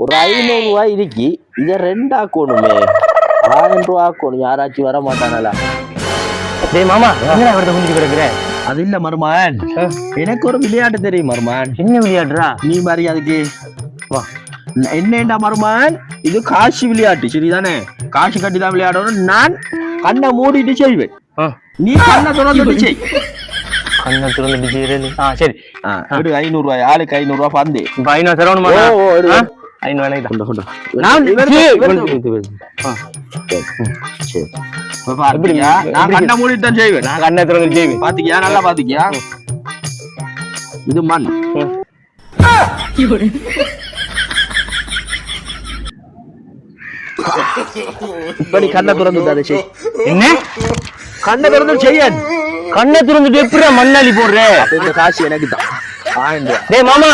ஒரு 500 ரூபாய் இருக்கி இதை 2 ஆக்கணுமே. 1000 ரூபா ஆக்கணும். யாராச்சும் வர மாட்டானலா? டேய் மாமா என்ன அவர்ட்ட குந்திட்டு கிடக்குற? அது இல்ல மருமகன், எனக்கு ஒரு விளையாட்டு தெரியும் மருமகன். என்ன விளையாடுறா நீ மாதிரி அதுக்கு வா. என்னடா மருமகன், இது காசு விளையாட்டு சரிதானே? காசு கட்டி தான் விளையாடணும். நான் கண்ணை மூடிட்டு செய்வேன், நீ கண்ணை திறந்துட்டு செய். கண்ணை திறந்துட்டு செய்யறது? சரி. 500 ரூபாய் ஆளுக்கு 500 ரூபாய் பந்து. இப்ப 500 தரணுமா? 500 நான் கண்ணை மூடிட்டு தான் செய்வேன். நான் கண்ணை திறந்துட்டு செய்வேன். பாத்துக்கியா? நல்லா பாத்துக்கியா? இது மண். இப்படி கண்ணை திறந்து செய். என்ன கண்ணை திறந்து செய்ய? கண்ணை திறந்துட்டு எப்படி மண்ணாளி போடுற? இந்த காசு எனக்கு தான். டேய் மாமா